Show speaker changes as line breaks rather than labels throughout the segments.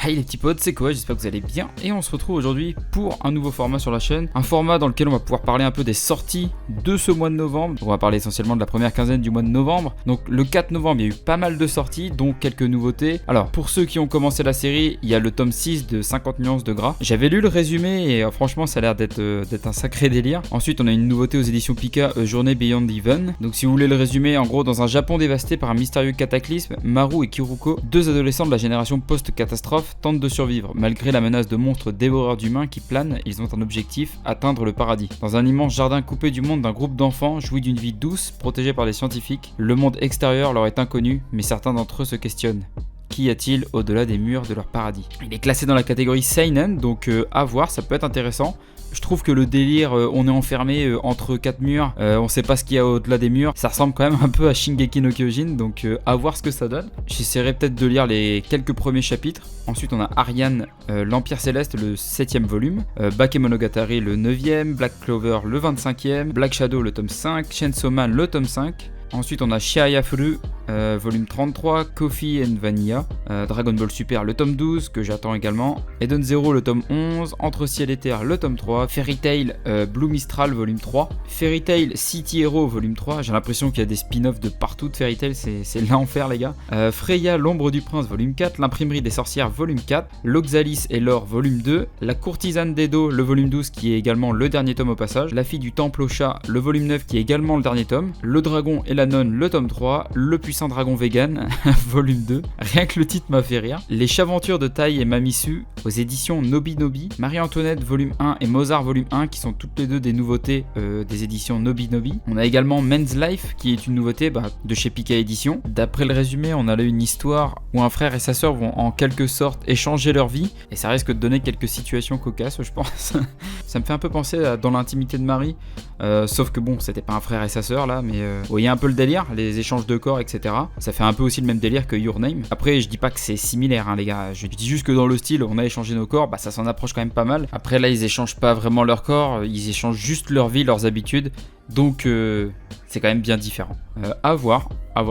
Hey les petits potes, c'est quoi? J'espère que vous allez bien et on se retrouve aujourd'hui pour un nouveau format sur la chaîne. Un format dans lequel on va pouvoir parler un peu des sorties de ce mois de novembre. On va parler essentiellement de la première quinzaine du mois de novembre. Donc le 4 novembre, il y a eu pas mal de sorties, dont quelques nouveautés. Alors pour ceux qui ont commencé la série, il y a le tome 6 de 50 nuances de gras. J'avais lu le résumé et franchement ça a l'air d'être un sacré délire. Ensuite on a une nouveauté aux éditions Pika, Journée Beyond Even. Donc si vous voulez le résumer, en gros dans un Japon dévasté par un mystérieux cataclysme, Maru et Kiruko, deux adolescents de la génération post-catastrophe, tentent de survivre. Malgré la menace de monstres dévoreurs d'humains qui planent, ils ont un objectif, atteindre le paradis. Dans un immense jardin coupé du monde d'un groupe d'enfants, jouit d'une vie douce, protégée par les scientifiques, le monde extérieur leur est inconnu, mais certains d'entre eux se questionnent. Qu'y a-t-il au-delà des murs de leur paradis? Il est classé dans la catégorie Seinen, donc à voir, ça peut être intéressant. Je trouve que le délire, on est enfermé entre quatre murs, on sait pas ce qu'il y a au-delà des murs. Ça ressemble quand même un peu à Shingeki no Kyojin, donc à voir ce que ça donne. J'essaierai peut-être de lire les quelques premiers chapitres. Ensuite on a Ariane, l'Empire Céleste, le 7ème volume, Bakemonogatari le 9ème, Black Clover le 25ème, Black Shadow le tome 5, Chainsaw Man le tome 5. Ensuite on a Shia Furu, volume 33, Coffee and Vanilla, Dragon Ball Super le tome 12 que j'attends également, Eden Zero le tome 11, Entre Ciel et Terre le tome 3, Fairy Tail Blue Mistral volume 3, Fairy Tail City Hero volume 3, j'ai l'impression qu'il y a des spin-offs de partout de Fairy Tail, c'est l'enfer les gars, Freya l'ombre du prince volume 4, L'imprimerie des sorcières volume 4, L'Oxalis et l'or volume 2, La courtisane d'Edo le volume 12 qui est également le dernier tome au passage, La fille du temple au chat le volume 9 qui est également le dernier tome, Le dragon et la nonne le tome 3, Le puissant dragon vegan volume 2, rien que le titre m'a fait rire, Les chaventures de Tai et Mamisu aux éditions Nobi Nobi, Marie-Antoinette volume 1 et Mozart volume 1 qui sont toutes les deux des nouveautés des éditions Nobi Nobi. On a également Men's Life qui est une nouveauté de chez Pika Édition. D'après le résumé, on a là une histoire où un frère et sa sœur vont en quelque sorte échanger leur vie et ça risque de donner quelques situations cocasses je pense. Ça me fait un peu penser à Dans l'intimité de Marie, sauf que bon c'était pas un frère et sa sœur là, mais vous voyez un peu le délire, les échanges de corps etc. Ça fait un peu aussi le même délire que Your Name. Après je dis pas que c'est similaire hein, les gars, je dis juste que dans le style on a échangé nos corps, ça s'en approche quand même pas mal. Après là ils échangent pas vraiment leur corps, ils échangent juste leur vie, leurs habitudes, donc c'est quand même bien différent. À voir,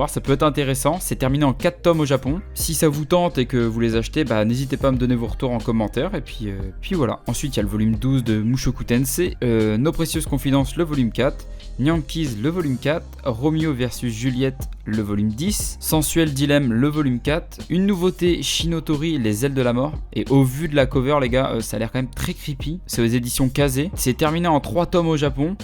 ça peut être intéressant. C'est terminé en 4 tomes au Japon. Si ça vous tente et que vous les achetez, n'hésitez pas à me donner vos retours en commentaire. Et puis voilà. Ensuite, il y a le volume 12 de Mushoku Tensei, Nos précieuses confidences, le volume 4, Nyankees, le volume 4, Romeo vs Juliette, le volume 10, Sensuel Dilemme, le volume 4, une nouveauté, Shinotori, les ailes de la mort. Et au vu de la cover, les gars, ça a l'air quand même très creepy. C'est aux éditions Kaze. C'est terminé en 3 tomes au Japon.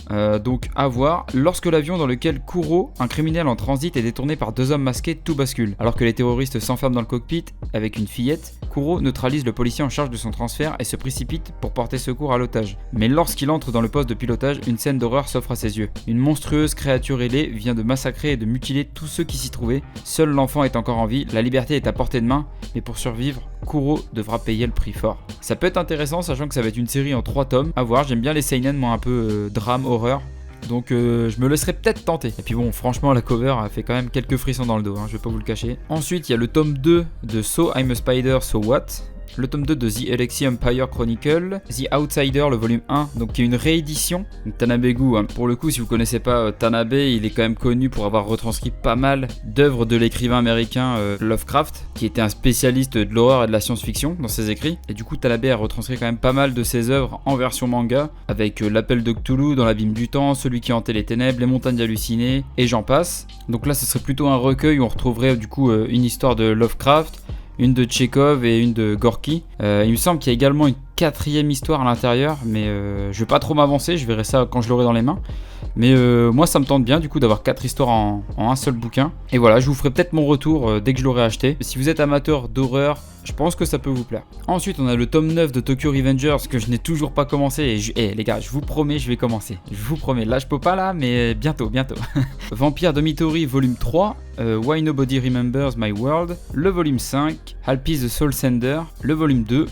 Donc à voir. Lorsque l'avion dans lequel Kuro, un criminel en transit, est détourné par 2 hommes masqués, tout bascule. Alors que les terroristes s'enferment dans le cockpit avec une fillette, Kuro neutralise le policier en charge de son transfert et se précipite pour porter secours à l'otage. Mais lorsqu'il entre dans le poste de pilotage, une scène d'horreur s'offre à ses yeux. Une monstrueuse créature ailée vient de massacrer et de mutiler tous ceux qui s'y trouvaient. Seul l'enfant est encore en vie, la liberté est à portée de main, mais pour survivre, Kuro devra payer le prix fort. Ça peut être intéressant sachant que ça va être une série en 3 tomes. À voir, j'aime bien les seinen, moi un peu drame, horreur. Donc je me laisserai peut-être tenter. Et puis bon, franchement la cover a fait quand même quelques frissons dans le dos, je vais pas vous le cacher. Ensuite il y a le tome 2 de So I'm a Spider, So What, le tome 2 de The Alexi Empire Chronicle, The Outsider, le volume 1, donc qui est une réédition de Tanabe-gu. Pour le coup, si vous connaissez pas Tanabe, il est quand même connu pour avoir retranscrit pas mal d'œuvres de l'écrivain américain Lovecraft, qui était un spécialiste de l'horreur et de la science-fiction dans ses écrits. Et du coup, Tanabe a retranscrit quand même pas mal de ses œuvres en version manga, avec L'appel de Cthulhu, Dans l'abîme du temps, Celui qui hantait les ténèbres, Les montagnes hallucinées, et j'en passe. Donc là, ce serait plutôt un recueil où on retrouverait du coup une histoire de Lovecraft, une de Tchekhov et une de Gorky. Il me semble qu'il y a également une 4ème histoire à l'intérieur, mais je vais pas trop m'avancer, je verrai ça quand je l'aurai dans les mains. Mais moi ça me tente bien du coup d'avoir 4 histoires en un seul bouquin. Et voilà, je vous ferai peut-être mon retour dès que je l'aurai acheté. Si vous êtes amateur d'horreur, je pense que ça peut vous plaire. Ensuite on a le tome 9 de Tokyo Revengers que je n'ai toujours pas commencé. Et les gars, je vous promets, je vais commencer. Je vous promets, là je peux pas là, mais bientôt. Vampire de Midori volume 3, Why Nobody Remembers My World, le volume 5, Halpi the Soul Sender, le volume 2,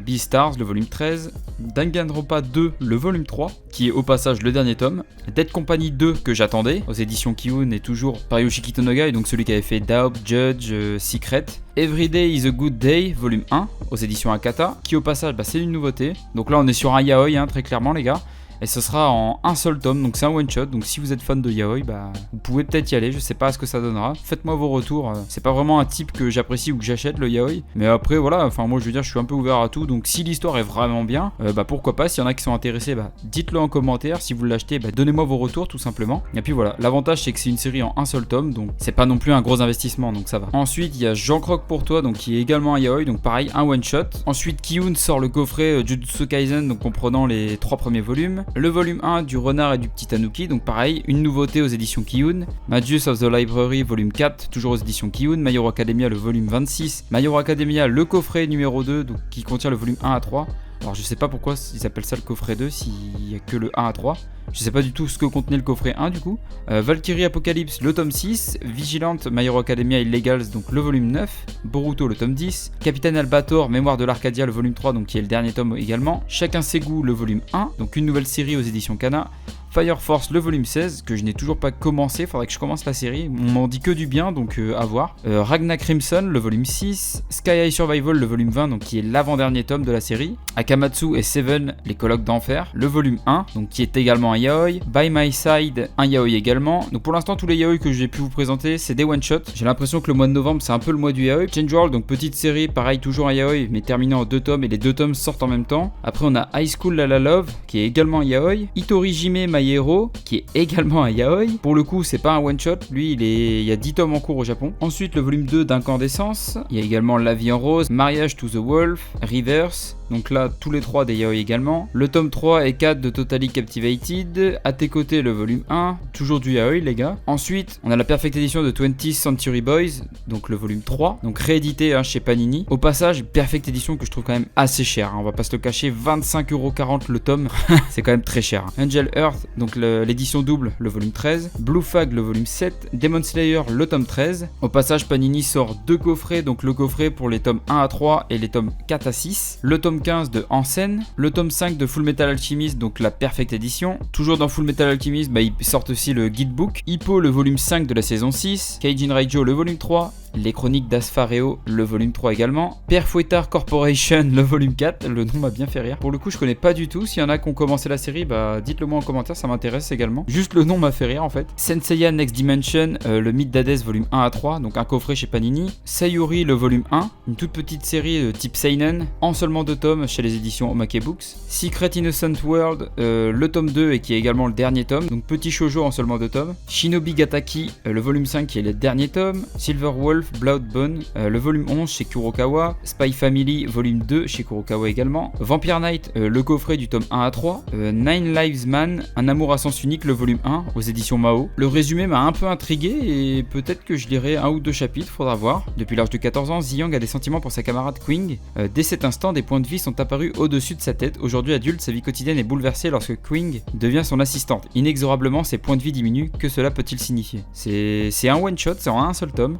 Beastars, le volume 13, Danganronpa 2, le volume 3, qui est au passage le dernier tome, Dead Company 2 que j'attendais, aux éditions Kiun et toujours par Yoshiki Tonoga, et donc celui qui avait fait Doubt, Judge, Secret, Everyday is a Good Day, volume 1, aux éditions Akata, qui au passage c'est une nouveauté, donc là on est sur un yaoi très clairement les gars. et ce sera en un seul tome, donc c'est un one shot. Donc si vous êtes fan de yaoi, bah vous pouvez peut-être y aller, je sais pas ce que ça donnera. Faites-moi vos retours, c'est pas vraiment un type que j'apprécie ou que j'achète le yaoi, mais après voilà, enfin moi je veux dire je suis un peu ouvert à tout, donc si l'histoire est vraiment bien, bah pourquoi pas. S'il y en a qui sont intéressés, bah dites-le en commentaire. Si vous l'achetez, bah donnez-moi vos retours tout simplement. Et puis voilà, l'avantage c'est que c'est une série en un seul tome, donc c'est pas non plus un gros investissement, donc ça va. Ensuite il y a Jean Croc pour toi, donc qui est également un yaoi, donc pareil un one shot. Ensuite Kiyun sort le coffret Jujutsu Kaisen, donc comprenant les 3 premiers volumes. Le volume 1 du renard et du petit tanuki, donc pareil une nouveauté aux éditions Kiyun. Magus of the Library volume 4, toujours aux éditions Kiyun. My Hero Academia le volume 26. My Hero Academia le coffret numéro 2, donc qui contient le volume 1 à 3. Alors je sais pas pourquoi ils appellent ça le coffret 2 s'il y a que le 1 à 3. Je sais pas du tout ce que contenait le coffret 1 du coup. Valkyrie Apocalypse le tome 6. Vigilante My Hero Academia Illegals, donc le volume 9. Boruto le tome 10. Capitaine Albator Mémoire de l'Arcadia le volume 3, donc qui est le dernier tome également. Chacun ses goûts le volume 1, donc une nouvelle série aux éditions Kana. Fire Force le volume 16, que je n'ai toujours pas commencé, faudrait que je commence la série, on m'en dit que du bien, donc à voir. Ragna Crimson le volume 6, Sky High Survival le volume 20, donc qui est l'avant-dernier tome de la série, Akamatsu et Seven, les colloques d'enfer, le volume 1, donc qui est également un yaoi, By My Side, un yaoi également. Donc pour l'instant tous les yaoi que j'ai pu vous présenter, c'est des one-shots. J'ai l'impression que le mois de novembre c'est un peu le mois du yaoi. Change World, donc petite série, pareil toujours un yaoi, mais terminé en 2 tomes, et les 2 tomes sortent en même temps. Après on a High School La La Love, qui est également un yaoi, Itori Jime My Hero, qui est également un yaoi. Pour le coup, c'est pas un one shot, lui il y a 10 tomes en cours au Japon. Ensuite, le volume 2 d'Incandescence, il y a également La Vie en Rose, Marriage to the Wolf, Reverse. Donc là, tous les 3 des yaoi également. Le tome 3 et 4 de Totally Captivated. À tes côtés, le volume 1. Toujours du yaoi, les gars. Ensuite, on a la Perfect Edition de 20th Century Boys. Donc le volume 3. Donc réédité chez Panini. Au passage, Perfect Edition que je trouve quand même assez cher. On va pas se le cacher. 25,40€ le tome. C'est quand même très cher. Angel Earth, donc l'édition double, le volume 13. Blue Flag, le volume 7. Demon Slayer, le tome 13. Au passage, Panini sort 2 coffrets. Donc le coffret pour les tomes 1 à 3 et les tomes 4 à 6. Le tome 15 de Hansen, le tome 5 de Full Metal Alchemist, donc la Perfect Edition. Toujours dans Full Metal Alchemist, ils sortent aussi le guidebook. Hippo, le volume 5 de la saison 6. Keijin Raijo, le volume 3. Les Chroniques d'Asfareo, le volume 3 également. Père Fouettard Corporation, le volume 4. Le nom m'a bien fait rire. Pour le coup, je connais pas du tout. S'il y en a qui ont commencé la série, dites-le moi en commentaire, ça m'intéresse également. Juste le nom m'a fait rire en fait. Senseiya Next Dimension, le mythe d'Hadès, volume 1 à 3, donc un coffret chez Panini. Sayuri, le volume 1, une toute petite série type Seinen, en seulement 2 tomes chez les éditions Omake Books. Secret Innocent World, le tome 2 et qui est également le dernier tome, donc petit shoujo en seulement 2 tomes. Shinobi Gataki, le volume 5 qui est le dernier tome. Silver Wolf, Bloodbone, le volume 11 chez Kurokawa. Spy Family, volume 2 chez Kurokawa également. Vampire Knight, le coffret du tome 1 à 3. Nine Lives Man, un amour à sens unique, le volume 1 aux éditions Mao. Le résumé m'a un peu intrigué et peut-être que je lirai 1 ou 2 chapitres, faudra voir. Depuis l'âge de 14 ans, Ziyang a des sentiments pour sa camarade Quing. Dès cet instant, des points de vie sont apparus au-dessus de sa tête. Aujourd'hui adulte, sa vie quotidienne est bouleversée lorsque Quing devient son assistante. Inexorablement, ses points de vie diminuent. Que cela peut-il signifier? C'est un one shot, c'est en un seul tome.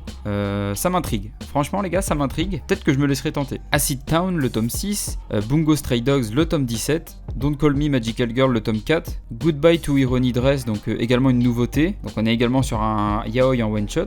Ça m'intrigue. Franchement les gars, ça m'intrigue. Peut-être que je me laisserai tenter. Acid Town, le tome 6. Bungo Stray Dogs, le tome 17. Don't Call Me Magical Girl, le tome 4. Goodbye to Irony Dress, donc également une nouveauté. Donc on est également sur un yaoi en one shot.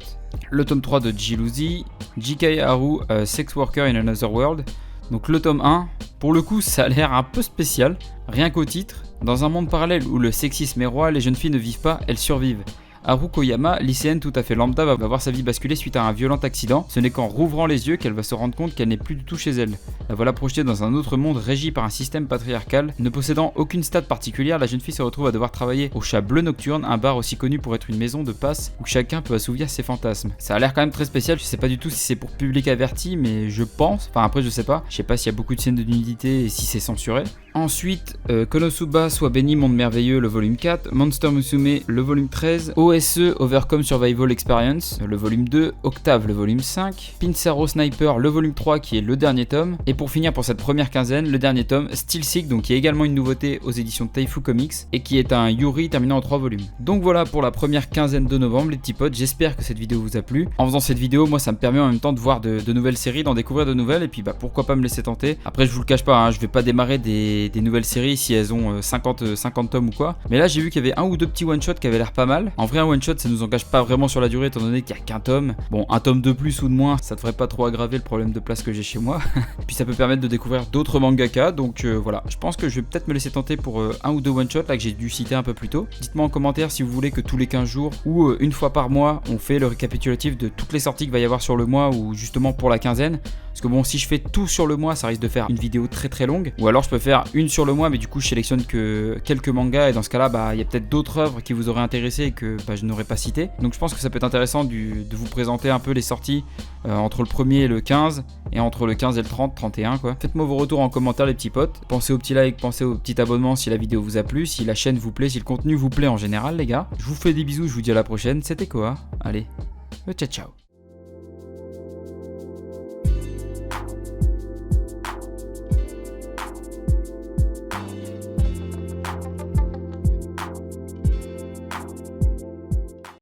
Le tome 3 de Jiluzi. J.K. Haru, Sex Worker in Another World. Donc le tome 1, pour le coup ça a l'air un peu spécial, rien qu'au titre. Dans un monde parallèle où le sexisme est roi, les jeunes filles ne vivent pas, elles survivent. Haru Koyama, lycéenne tout à fait lambda, va voir sa vie basculer suite à un violent accident. Ce n'est qu'en rouvrant les yeux qu'elle va se rendre compte qu'elle n'est plus du tout chez elle. La voilà projetée dans un autre monde régi par un système patriarcal. Ne possédant aucune stat particulière, la jeune fille se retrouve à devoir travailler au Chat Bleu Nocturne, un bar aussi connu pour être une maison de passe où chacun peut assouvir ses fantasmes. Ça a l'air quand même très spécial, je sais pas du tout si c'est pour public averti, mais je pense, enfin après je sais pas s'il y a beaucoup de scènes de nudité et si c'est censuré. Ensuite, Konosuba Soit béni monde merveilleux, le volume 4, Monster Musume, le volume 13, OSE Overcome Survival Experience, le volume 2, Octave, le volume 5, Pinsaro Sniper, le volume 3 qui est le dernier tome, et pour finir pour cette première quinzaine, le dernier tome, Steel Seek, donc qui est également une nouveauté aux éditions Taifu Comics, et qui est un Yuri terminant en 3 volumes. Donc voilà pour la première quinzaine de novembre les petits potes, j'espère que cette vidéo vous a plu. En faisant cette vidéo, moi ça me permet en même temps de voir de nouvelles séries, d'en découvrir de nouvelles, et puis pourquoi pas me laisser tenter. Après je vous le cache pas, je vais pas démarrer des nouvelles séries si elles ont 50 tomes ou quoi, mais là j'ai vu qu'il y avait un ou deux petits one shot qui avaient l'air pas mal. En vrai vrai un one shot ça nous engage pas vraiment sur la durée étant donné qu'il y a qu'un tome. Bon, un tome de plus ou de moins ça devrait pas trop aggraver le problème de place que j'ai chez moi. Puis ça peut permettre de découvrir d'autres mangaka, donc voilà, je pense que je vais peut-être me laisser tenter pour un ou deux one shot là que j'ai dû citer un peu plus tôt. Dites-moi en commentaire si vous voulez que tous les 15 jours ou une fois par mois on fait le récapitulatif de toutes les sorties qu'il va y avoir sur le mois ou justement pour la quinzaine. Parce que bon, si je fais tout sur le mois, ça risque de faire une vidéo très très longue. Ou alors je peux faire une sur le mois, mais du coup je sélectionne que quelques mangas. Et dans ce cas-là, bah il y a peut-être d'autres œuvres qui vous auraient intéressé et que je n'aurais pas cité. Donc je pense que ça peut être intéressant de vous présenter un peu les sorties entre le 1er et le 15. Et entre le 15 et le 30, 31 quoi. Faites-moi vos retours en commentaire les petits potes. Pensez au petit like, pensez au petit abonnement si la vidéo vous a plu, si la chaîne vous plaît, si le contenu vous plaît en général les gars. Je vous fais des bisous, je vous dis à la prochaine. C'était Koa. Allez, ciao ciao.